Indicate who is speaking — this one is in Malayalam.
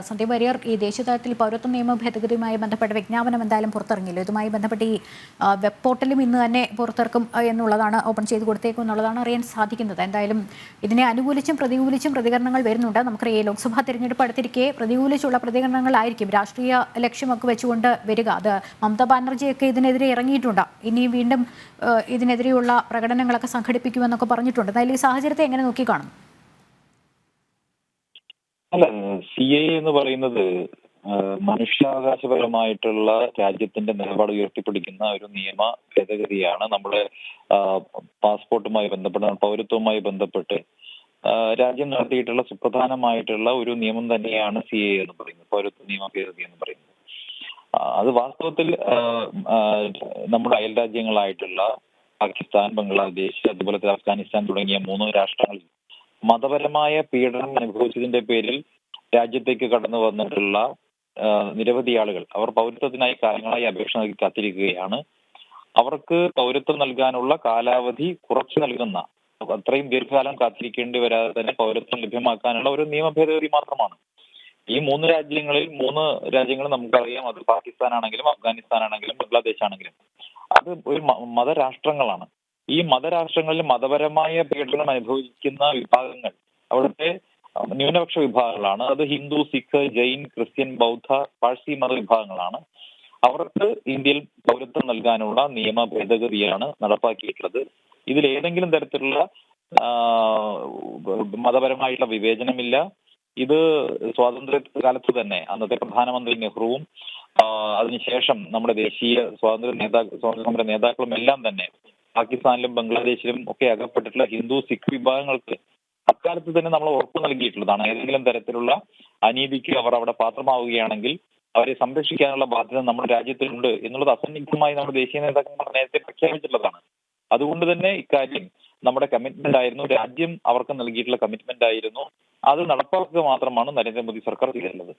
Speaker 1: സന്ദീപ് വാര്യർ ഈ ദേശീയതലത്തിൽ പൗരത്വ നിയമ ഭേദഗതിയുമായി ബന്ധപ്പെട്ട വിജ്ഞാപനം എന്തായാലും പുറത്തിറങ്ങില്ല. ഇതുമായി ബന്ധപ്പെട്ട് ഈ വെബ് പോർട്ടലും ഇന്ന് തന്നെ പുറത്തിറക്കും എന്നുള്ളതാണ്, ഓപ്പൺ ചെയ്ത് കൊടുത്തേക്കും എന്നുള്ളതാണ് അറിയാൻ സാധിക്കുന്നത്. എന്തായാലും ഇതിനെ അനുകൂലിച്ചും പ്രതികൂലിച്ചും പ്രതികരണങ്ങൾ വരുന്നുണ്ട്. നമുക്കറിയാം, ലോക്സഭാ തെരഞ്ഞെടുപ്പ് അടുത്തിരിക്കെ പ്രതികൂലിച്ചുള്ള പ്രതികരണങ്ങളായിരിക്കും രാഷ്ട്രീയ ലക്ഷ്യമൊക്കെ വെച്ചുകൊണ്ട് വരിക. അത് മമതാ ബാനർജിയൊക്കെ ഇതിനെതിരെ ഇറങ്ങിയിട്ടുണ്ട്. ഇനി വീണ്ടും ഇതിനെതിരെയുള്ള പ്രകടനങ്ങളൊക്കെ സംഘടിപ്പിക്കുമെന്നൊക്കെ പറഞ്ഞിട്ടുണ്ട്. എന്തായാലും ഈ സാഹചര്യത്തെ എങ്ങനെ നോക്കിക്കാണും?
Speaker 2: അല്ല, CAA എന്ന് പറയുന്നത് മനുഷ്യാവകാശപരമായിട്ടുള്ള രാജ്യത്തിന്റെ നിലപാട് ഉയർത്തിപ്പിടിക്കുന്ന ഒരു നിയമ ഭേദഗതിയാണ്. നമ്മുടെ പാസ്പോർട്ടുമായി ബന്ധപ്പെട്ട പൗരത്വവുമായി ബന്ധപ്പെട്ട് രാജ്യം നടത്തിയിട്ടുള്ള സുപ്രധാനമായിട്ടുള്ള ഒരു നിയമം തന്നെയാണ് CAA എന്ന് പറയുന്നത്, പൗരത്വ നിയമ ഭേദഗതി എന്ന് പറയുന്നത്. അത് വാസ്തവത്തിൽ നമ്മുടെ അയൽ രാജ്യങ്ങളായിട്ടുള്ള പാകിസ്ഥാൻ, ബംഗ്ലാദേശ്, അതുപോലെ അഫ്ഗാനിസ്ഥാൻ തുടങ്ങിയ 3 രാഷ്ട്രങ്ങളിൽ മതപരമായ പീഡനം അനുഭവിച്ചതിന്റെ പേരിൽ രാജ്യത്തേക്ക് കടന്നു വന്നിട്ടുള്ള നിരവധി ആളുകൾ അവർ പൗരത്വത്തിനായി കാലങ്ങളായി അപേക്ഷ നൽകി കാത്തിരിക്കുകയാണ്. അവർക്ക് പൗരത്വം നൽകാനുള്ള കാലാവധി കുറച്ചു നൽകുന്ന, അത്രയും ദീർഘകാലം കാത്തിരിക്കേണ്ടി വരാതെ തന്നെ പൗരത്വം ലഭ്യമാക്കാനുള്ള ഒരു നിയമ ഭേദഗതി മാത്രമാണ്. ഈ 3 രാജ്യങ്ങൾ നമുക്കറിയാം. അത് പാകിസ്ഥാൻ ആണെങ്കിലും അഫ്ഗാനിസ്ഥാൻ ആണെങ്കിലും ബംഗ്ലാദേശ് ആണെങ്കിലും അത് ഒരു മതരാഷ്ട്രങ്ങളാണ്. ഈ മതരാഷ്ട്രങ്ങളിൽ മതപരമായ പീഡനം അനുഭവിക്കുന്ന വിഭാഗങ്ങൾ അവിടുത്തെ ന്യൂനപക്ഷ വിഭാഗങ്ങളാണ്. അത് ഹിന്ദു, സിഖ്, ജൈൻ, ക്രിസ്ത്യൻ, ബൗദ്ധ, പാഴ്സി മത വിഭാഗങ്ങളാണ്. അവർക്ക് ഇന്ത്യയിൽ പൗരത്വം നൽകാനുള്ള നിയമ ഭേദഗതിയാണ് നടപ്പാക്കിയിട്ടുള്ളത്. ഇതിൽ ഏതെങ്കിലും തരത്തിലുള്ള മതപരമായിട്ടുള്ള വിവേചനമില്ല. ഇത് സ്വാതന്ത്ര്യ കാലത്ത് തന്നെ അന്നത്തെ പ്രധാനമന്ത്രി നെഹ്റുവും അതിനുശേഷം നമ്മുടെ ദേശീയ സ്വാതന്ത്ര്യ സമര നേതാക്കളും എല്ലാം തന്നെ പാകിസ്ഥാനിലും ബംഗ്ലാദേശിലും ഒക്കെ അകപ്പെട്ടിട്ടുള്ള ഹിന്ദു, സിഖ് വിഭാഗങ്ങൾക്ക് അക്കാലത്ത് തന്നെ നമ്മൾ ഉറപ്പ് നൽകിയിട്ടുള്ളതാണ്. ഏതെങ്കിലും തരത്തിലുള്ള അനീതിക്ക് അവർ അവിടെ പാത്രമാവുകയാണെങ്കിൽ അവരെ സംരക്ഷിക്കാനുള്ള ബാധ്യത നമ്മുടെ രാജ്യത്തിലുണ്ട് എന്നുള്ളത് അസന്നിഗ്ധമായി നമ്മുടെ ദേശീയ നേതാക്കന്മാർ നേരത്തെ പ്രഖ്യാപിച്ചിട്ടുള്ളതാണ്. അതുകൊണ്ട് തന്നെ ഇക്കാര്യം നമ്മുടെ കമ്മിറ്റ്മെന്റ് ആയിരുന്നു, രാജ്യം അവർക്ക് നൽകിയിട്ടുള്ള കമ്മിറ്റ്മെന്റ് ആയിരുന്നു. അത് നടപ്പാക്കുക മാത്രമാണ് നരേന്ദ്രമോദി സർക്കാർ ചെയ്തിട്ടുള്ളത്.